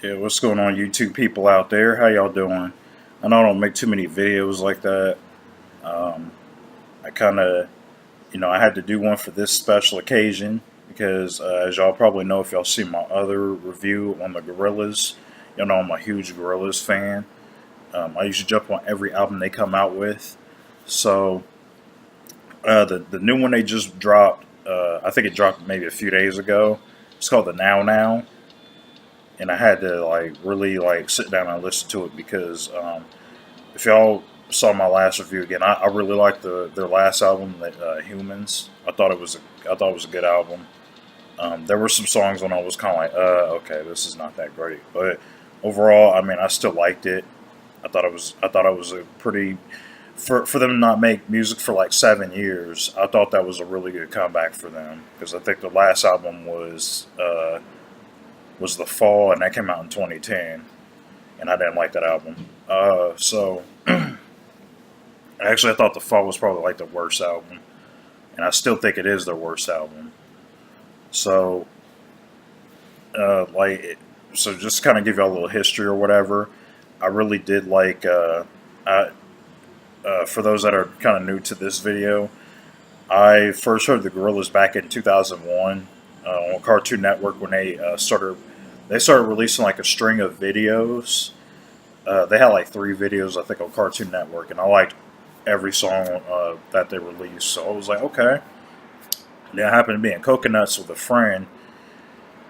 Yeah, what's going on, YouTube people out there? How y'all doing? I know I don't make too many videos like that. Um, I kind of, I had to do one for this special occasion because, as y'all probably know, if y'all see my other review on the Gorillaz, I'm a huge Gorillaz fan. I usually jump on every album they come out with. So the new one they just dropped, I think it dropped maybe a few days ago. It's called The Now Now, and I had to really sit down and listen to it because if y'all saw my last review again, I really liked their last album, Humanz. I thought it was a good album. There were some songs when I was kind of like, okay, this is not that great, but overall, I mean, I still liked it. I thought it was a pretty for them to not make music for like 7 years. I thought that was a really good comeback for them because I think the last album was the Fall, and that came out in 2010, and I didn't like that album. So actually, I thought the Fall was probably like the worst album, and I still think it is their worst album. So, uh, like, so just kind of give y'all a little history or whatever. I really did like. I, for those that are kind of new to this video, I first heard the Gorillaz back in 2001 on Cartoon Network when they started releasing like a string of videos. They had like three videos, I think, on Cartoon Network, and I liked every song that they released. So I was like, okay. And then I happened to be in Coconuts with a friend,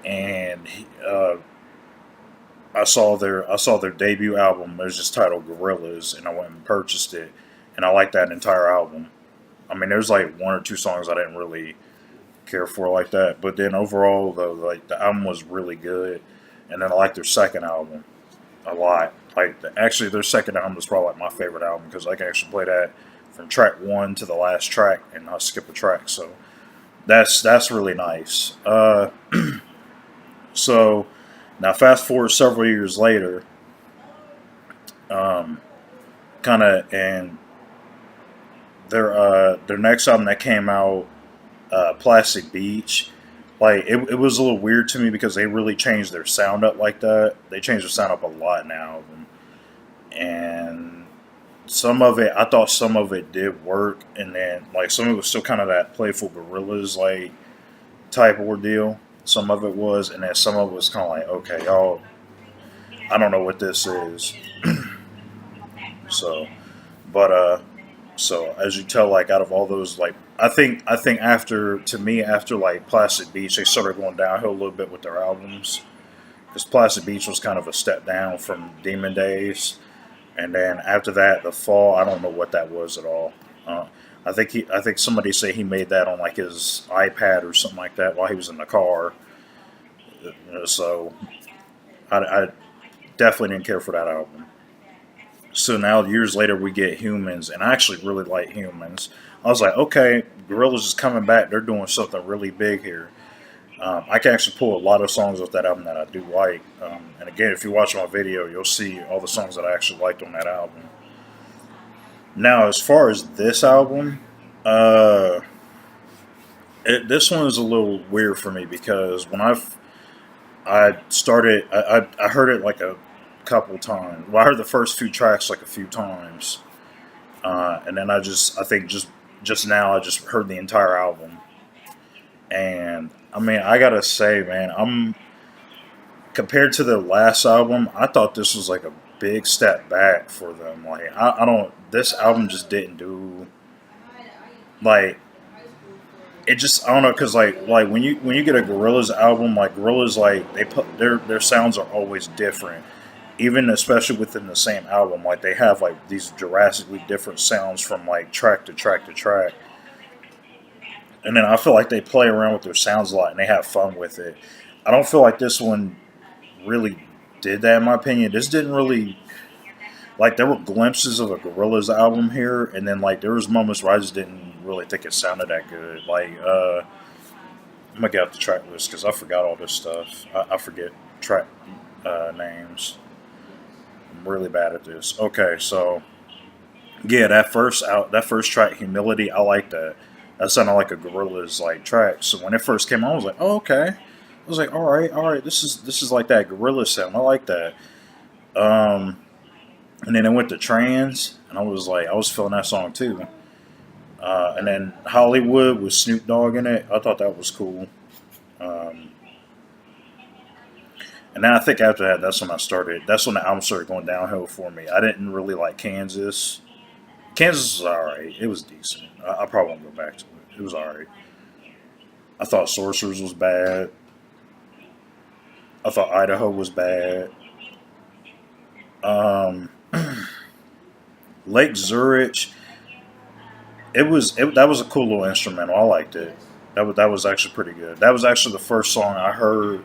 and I saw their debut album. It was just titled Gorillaz, and I went and purchased it, and I liked that entire album. I mean, there's like one or two songs I didn't really care for like that, but then overall, though, like the album was really good, and then I liked their second album a lot. Actually, their second album was probably like my favorite album because I can actually play that from track one to the last track and not skip a track. So that's really nice. So now fast forward several years later, um, kind of, and their next album that came out, Plastic Beach. It was a little weird to me because they really changed their sound up like that. They changed their sound up a lot in the album, and some of it, I thought some of it did work, and then like some of it was still kind of that playful gorillas like type ordeal. Some of it was, and then some of it was kind of like, okay, y'all, I don't know what this is. So, but so as you tell, like out of all those, like I think after like Plastic Beach, they started going downhill a little bit with their albums because Plastic Beach was kind of a step down from Demon Days. And then after that, the Fall, I don't know what that was at all. I think somebody said he made that on like his iPad or something like that while he was in the car. So I definitely didn't care for that album. So now years later, we get Humans, and I actually really like Humans. I was like, okay, Gorillaz is coming back. They're doing something really big here. I can actually pull a lot of songs off that album that I do like. And again, if you watch my video, you'll see all the songs that I actually liked on that album. Now, as far as this album, uh, this one is a little weird for me because I started, I heard it like a couple times. Well, I heard the first few tracks like a few times, and then I think just now I just heard the entire album, and I mean, I gotta say, man, I'm compared to their last album, I thought this was like a big step back for them. I don't. This album just didn't do like it. Just I don't know because like when you get a Gorillaz album, like Gorillaz, like they put their sounds are always different. Even especially within the same album, like they have like these drastically different sounds from like track to track to track. And then I feel like they play around with their sounds a lot and they have fun with it. I don't feel like this one really did that in my opinion. This didn't really like there were glimpses of a Gorillaz album here, and then like there was moments where I just didn't really think it sounded that good. I'm gonna get out the track list because I forgot all this stuff. I forget track names. I'm really bad at this. Okay, so yeah, that first track, Humility, I like that. That sounded like a Gorillaz like track. So when it first came on, I was like, oh okay, I was like, all right, this is like that Gorillaz sound. I like that. Um, and then it went to Trans, and I was feeling that song too. And then Hollywood with Snoop Dogg in it. I thought that was cool. Um, and then I think after that, that's when I started. That's when the album started going downhill for me. I didn't really like Kansas. Kansas was alright. It was decent. I probably won't go back to it. It was alright. I thought Sorcerers was bad. I thought Idaho was bad. Um, Lake Zurich. That was a cool little instrumental. I liked it. That was actually pretty good. That was actually the first song I heard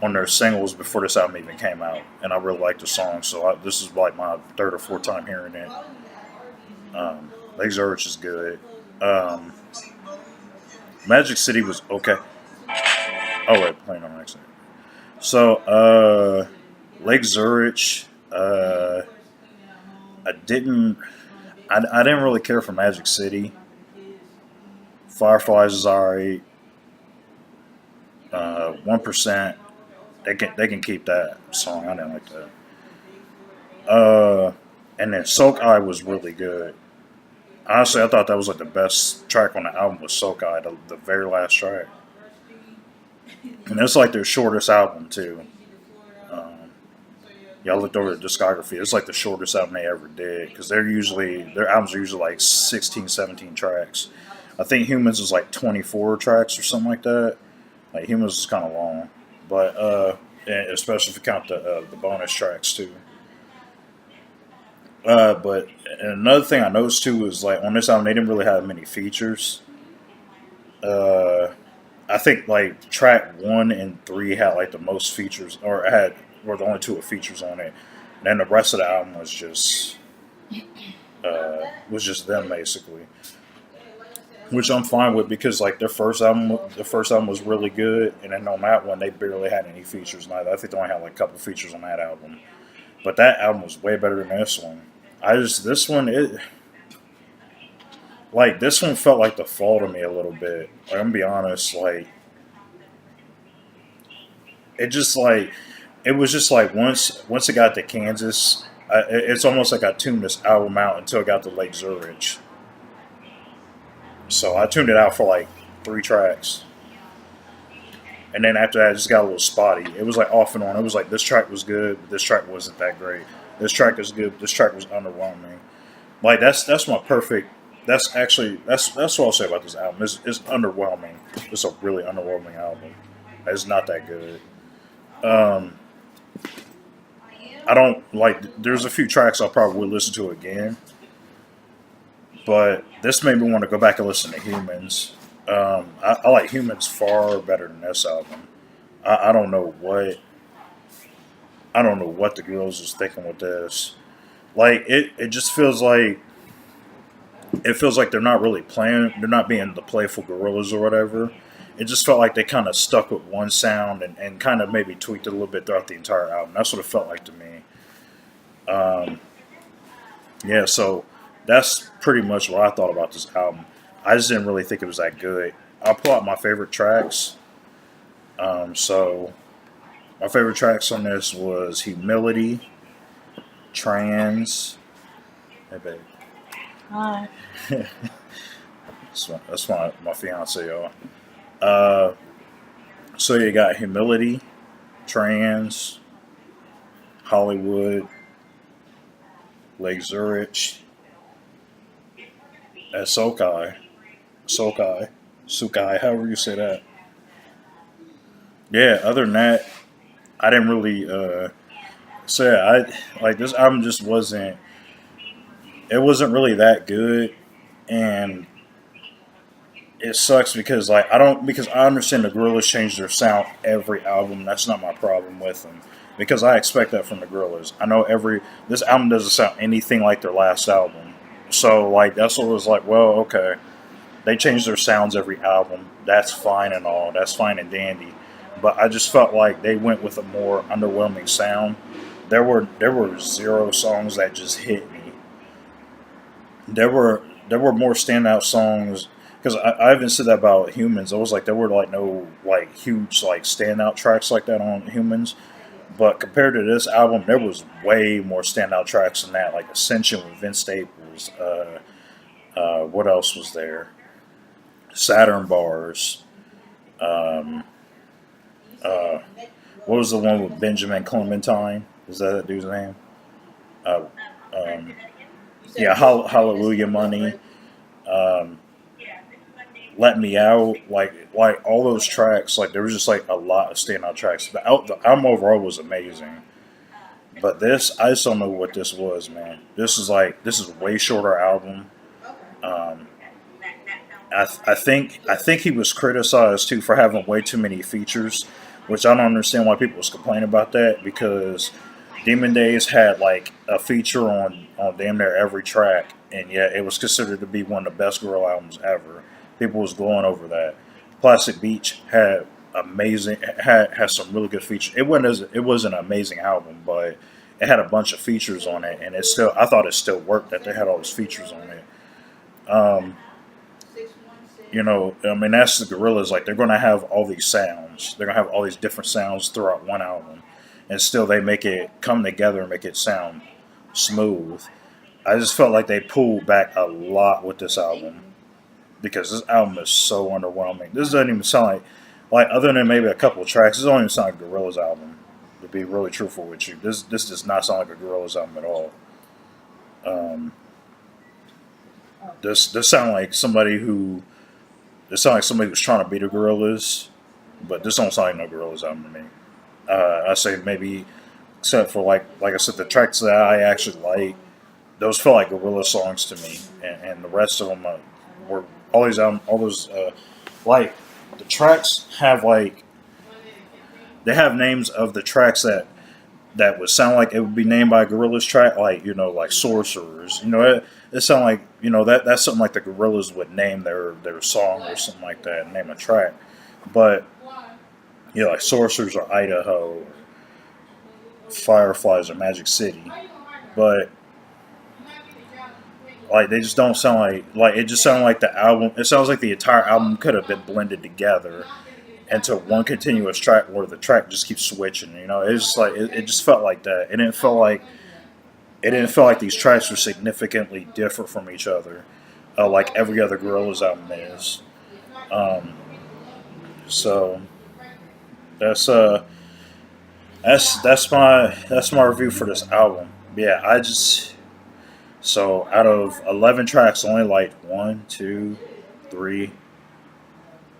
on their singles before this album even came out, and I really liked the song. So this is like my third or fourth time hearing it. Lake Zurich is good. Um, Magic City was okay. Oh wait, playing on accident. So Lake Zurich. I didn't. I didn't really care for Magic City. Fireflies is alright. 1%. They can keep that song. I didn't like that. And then Soak Eye was really good. Honestly, I thought that was like the best track on the album was Soak Eye, the very last track. And it's like their shortest album too. Um, yeah, I looked over the discography. It's like the shortest album they ever did because their albums are usually like 16, 17 tracks. I think Humans was like 24 tracks or something like that. Like Humans is kind of long, but and especially if you count the bonus tracks too. But another thing I noticed too was like on this album they didn't really have many features. Uh, I think like track 1 and 3 had like the most features, or had were the only two with features on it. And then the rest of the album was just them basically, which I'm fine with because like the first album was really good, and then on that one they barely had any features neither. I think they only had like a couple features on that album, but that album was way better than this one. I just this one it like this one felt like the fall to me a little bit. Like, I'm gonna be honest, like it just like it was just like once it got to Kansas, it's almost like I tuned this album out until it got to Lake Zurich. So I tuned it out for like 3 tracks, and then after that, it just got a little spotty. It was like off and on. It was like this track was good, but this track wasn't that great. This track is good, but this track was underwhelming. Like that's my perfect. That's actually that's what I'll say about this album. It's underwhelming. It's a really underwhelming album. It's not that good. Um, I don't like. There's a few tracks I'll probably listen to again, but this made me want to go back and listen to Humans. I like Humans far better than this album. I don't know what the girls was thinking with this. Like it just feels like they're not really playing. They're not being the playful gorillas or whatever. It just felt like they kind of stuck with one sound and kind of maybe tweaked it a little bit throughout the entire album. That's what it felt like to me. Um, yeah, so that's pretty much what I thought about this album. I just didn't really think it was that good. I'll pull out my favorite tracks. So my favorite tracks on this was Humility, Trans. Hey, babe. Hi. That's my fiance, y'all. Uh, so you got Humility, Trans, Hollywood, Lake Zurich, and Sokai, however you say that. Yeah, other than that, I didn't really say I like this album just wasn't it wasn't really that good, and it sucks because because I understand the Gorillaz change their sound every album. That's not my problem with them because I expect that from the Gorillaz. I know this album doesn't sound anything like their last album, so like that's what was like. Well, okay, they change their sounds every album. That's fine and all. That's fine and dandy. But I just felt like they went with a more underwhelming sound. There were 0 songs that just hit me. There were more standout songs. because I even said that about Humans. It was like there were like no like huge like standout tracks like that on Humans, but compared to this album, there was way more standout tracks than that. Like Ascension with Vince Staples. What else was there? Saturn Bars. Um, uh, what was the one with Benjamin Clementine? Is that dude's name? Uh, um, yeah, Hallelujah Money. Um, Let Me Out. Like all those tracks. Like there was just like a lot of standout tracks. The album overall was amazing. But this, I just don't know what this was, man. This is a way shorter album. Um, I think he was criticized too for having way too many features, which I don't understand why people was complaining about that because Demon Days had like a feature on damn near every track, and yet it was considered to be one of the best Gorilla albums ever. People was going over that. Plastic Beach had had some really good features. It wasn't an amazing album, but it had a bunch of features on it, and it still I thought it still worked that they had all those features on it. Um, I mean, that's the Gorillas. Like, they're going to have all these sounds. They're going to have all these different sounds throughout one album. And still, they make it come together and make it sound smooth. I just felt like they pulled back a lot with this album because this album is so underwhelming. This doesn't even sound like other than maybe a couple of tracks, this don't even sound like a Gorillaz album. To be really truthful with you, this does not sound like a Gorillaz album at all. Um, this sound like somebody who It sounds like somebody was trying to beat the Gorillas, but this don't sound like no Gorillas album to me. I say maybe, except for like I said, the tracks that I actually like, those feel like Gorilla songs to me, and the rest of them were all those like the tracks have like they have names of the tracks that would sound like it would be named by a Gorillaz track, like like Sorcerers. It sound like that's something like the Gorillaz would name their song or something like that, name a track. But like Sorcerers or Idaho, Fireflies or Magic City. But like they just don't sound like it just sounds like the album. It sounds like the entire album could have been blended together into one continuous track where the track just keeps switching. It's just like it just felt like that. It didn't feel like these tracks were significantly different from each other, like every other Gorillaz album is. Um, so that's that's my review for this album. Yeah, I just so out of 11 tracks, I only liked one, two, three,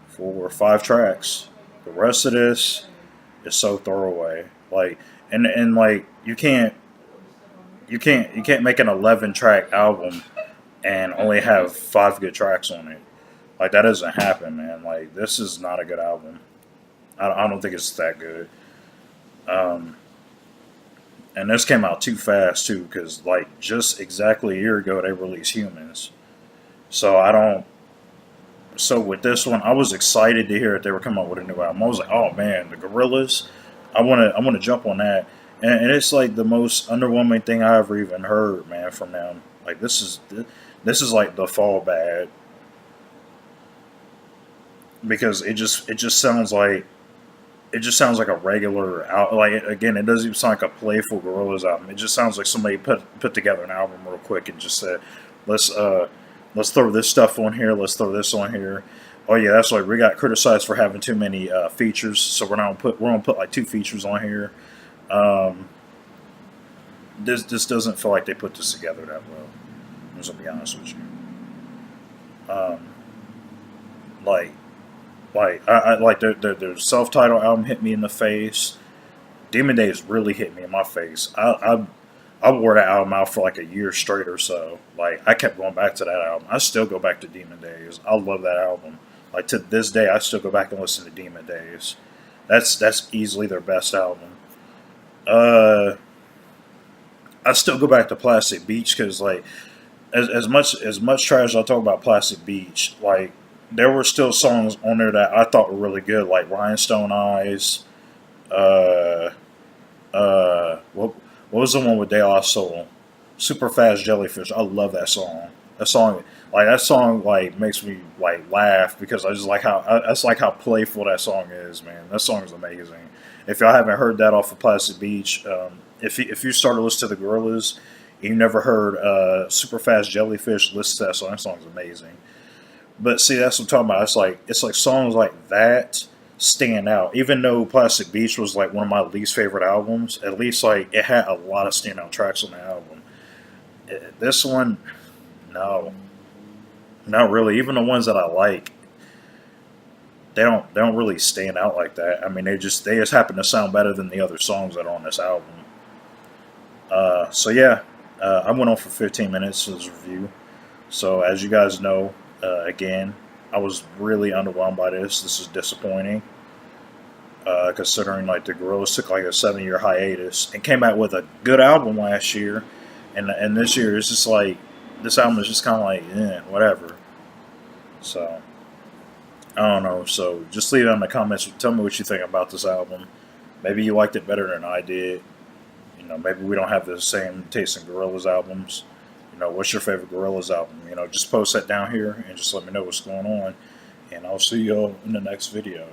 4 or 5 tracks. The rest of this is so throwaway. Like and like you can't make an 11 track album and only have 5 good tracks on it. Like that doesn't happen, man. Like this is not a good album. I don't think it's that good. Um, and this came out too fast too, because like just exactly a year ago they released Humans. So I don't. So with this one, I was excited to hear that they were coming out with a new album. I was like, oh man, the Gorillas. I want to jump on that. And it's like the most underwhelming thing I ever even heard, man, from them. Like this is like the fall bad because it just sounds like a regular out. Like again, it doesn't even sound like a playful Gorillaz album. It just sounds like somebody put together an album real quick and just said, let's uh let's throw this stuff on here. Let's throw this on here. Oh yeah, that's like we got criticized for having too many features, so we're gonna put like 2 features on here. Um, this doesn't feel like they put this together that well. I'm just gonna be honest with you. Um, like I like their self-titled album hit me in the face. Demon Days really hit me in my face. I wore that album out for like a year straight or so. Like I kept going back to that album. I still go back to Demon Days. I love that album. Like to this day, I still go back and listen to Demon Days. That's easily their best album. Uh, I still go back to Plastic Beach because like as much trash I talk about Plastic Beach, like there were still songs on there that I thought were really good, like Rhinestone Eyes. Uh, what was the one with De La Soul? Super Fast Jellyfish. I love that song. That song like makes me like laugh because I just like how that's like how playful that song is, man. That song is amazing. If y'all haven't heard that off of Plastic Beach, if you started listening to the Gorillaz, and you never heard Super Fast Jellyfish, listen to that song. That song's amazing. But see, that's what I'm talking about. It's like songs like that stand out. Even though Plastic Beach was like one of my least favorite albums, at least like it had a lot of standout tracks on the album. This one, no, not really. Even the ones that I like, they don't really stand out like that. I mean, they just happen to sound better than the other songs that are on this album. So yeah, I went on for 15 minutes for this review. So as you guys know, again, I was really underwhelmed by this. This is disappointing, considering like the Gorillaz took like a 7 year hiatus and came out with a good album last year, and this year it's just like this album is just kind of like whatever. So I don't know. So just leave it in the comments. Tell me what you think about this album. Maybe you liked it better than I did. Maybe we don't have the same taste in Gorillaz albums. What's your favorite Gorillaz album? Just post that down here and just let me know what's going on. And I'll see y'all in the next video.